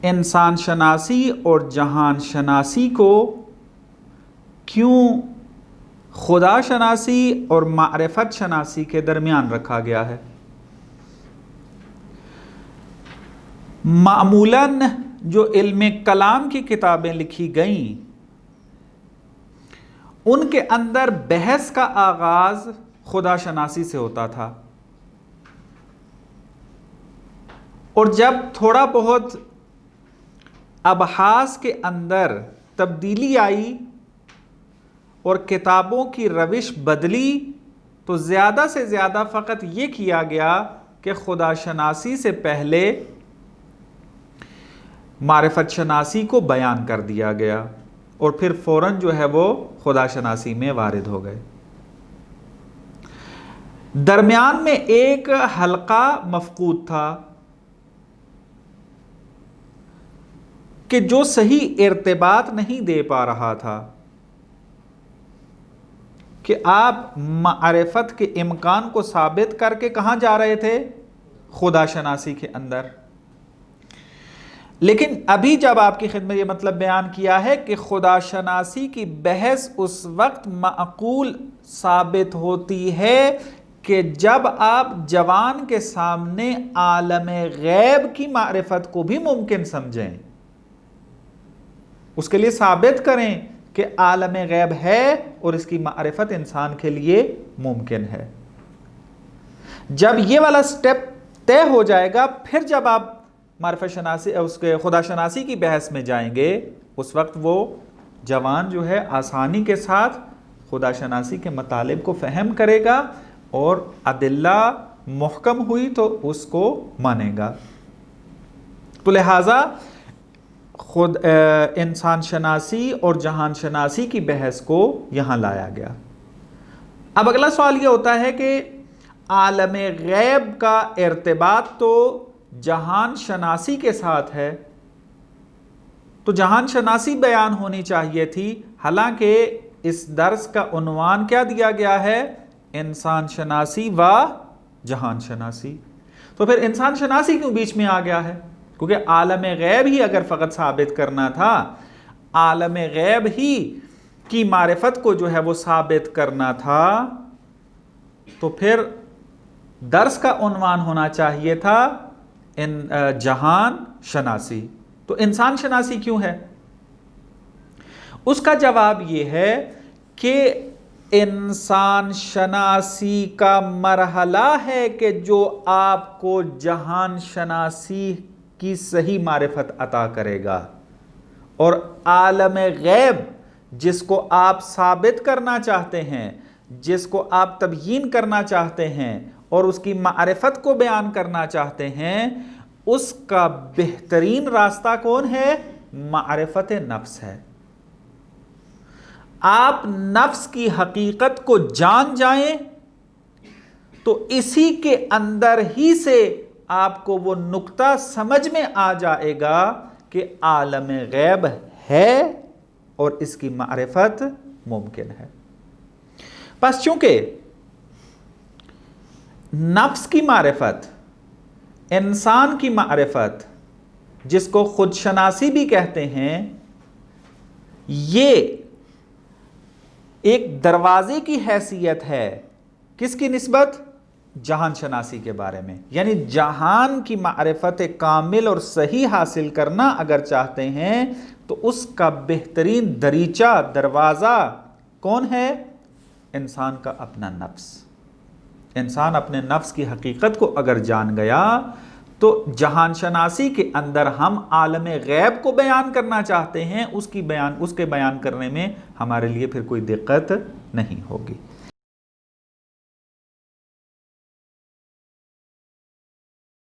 انسان شناسی اور جہان شناسی کو کیوں خدا شناسی اور معرفت شناسی کے درمیان رکھا گیا ہے؟ معمولاً جو علم کلام کی کتابیں لکھی گئیں ان کے اندر بحث کا آغاز خدا شناسی سے ہوتا تھا، اور جب تھوڑا بہت ابحاث کے اندر تبدیلی آئی اور کتابوں کی روش بدلی تو زیادہ سے زیادہ فقط یہ کیا گیا کہ خدا شناسی سے پہلے معرفت شناسی کو بیان کر دیا گیا، اور پھر فوراً جو ہے وہ خدا شناسی میں وارد ہو گئے۔ درمیان میں ایک حلقہ مفقود تھا کہ جو صحیح ارتباط نہیں دے پا رہا تھا کہ آپ معرفت کے امکان کو ثابت کر کے کہاں جا رہے تھے؟ خدا شناسی کے اندر۔ لیکن ابھی جب آپ کی خدمت یہ مطلب بیان کیا ہے کہ خدا شناسی کی بحث اس وقت معقول ثابت ہوتی ہے کہ جب آپ جوان کے سامنے عالم غیب کی معرفت کو بھی ممکن سمجھیں، اس کے لیے ثابت کریں کہ عالم غیب ہے اور اس کی معرفت انسان کے لیے ممکن ہے۔ جب یہ والا سٹیپ طے ہو جائے گا، پھر جب آپ معرفت شناسی اس کے خدا شناسی کی بحث میں جائیں گے، اس وقت وہ جوان جو ہے آسانی کے ساتھ خدا شناسی کے مطالب کو فہم کرے گا اور ادلہ محکم ہوئی تو اس کو مانے گا۔ تو لہٰذا خود انسان شناسی اور جہان شناسی کی بحث کو یہاں لایا گیا۔ اب اگلا سوال یہ ہوتا ہے کہ عالم غیب کا ارتباط تو جہان شناسی کے ساتھ ہے، تو جہان شناسی بیان ہونی چاہیے تھی، حالانکہ اس درس کا عنوان کیا دیا گیا ہے؟ انسان شناسی و جہان شناسی۔ تو پھر انسان شناسی کیوں بیچ میں آ گیا ہے؟ کیونکہ عالم غیب ہی اگر فقط ثابت کرنا تھا، عالم غیب ہی کی معرفت کو جو ہے وہ ثابت کرنا تھا، تو پھر درس کا عنوان ہونا چاہیے تھا جہان شناسی۔ تو انسان شناسی کیوں ہے؟ اس کا جواب یہ ہے کہ انسان شناسی کا مرحلہ ہے کہ جو آپ کو جہان شناسی کی صحیح معرفت عطا کرے گا، اور عالم غیب جس کو آپ ثابت کرنا چاہتے ہیں، جس کو آپ تبیین کرنا چاہتے ہیں اور اس کی معرفت کو بیان کرنا چاہتے ہیں، اس کا بہترین راستہ کون ہے؟ معرفت نفس ہے۔ آپ نفس کی حقیقت کو جان جائیں تو اسی کے اندر ہی سے آپ کو وہ نقطہ سمجھ میں آ جائے گا کہ عالم غیب ہے اور اس کی معرفت ممکن ہے۔ پس چونکہ نفس کی معرفت، انسان کی معرفت، جس کو خود شناسی بھی کہتے ہیں، یہ ایک دروازے کی حیثیت ہے، کس کی نسبت؟ جہان شناسی کے بارے میں۔ یعنی جہان کی معرفت کامل اور صحیح حاصل کرنا اگر چاہتے ہیں تو اس کا بہترین دریچہ، دروازہ کون ہے؟ انسان کا اپنا نفس۔ انسان اپنے نفس کی حقیقت کو اگر جان گیا تو جہان شناسی کے اندر ہم عالم غیب کو بیان کرنا چاہتے ہیں، اس کے بیان کرنے میں ہمارے لیے پھر کوئی دقت نہیں ہوگی۔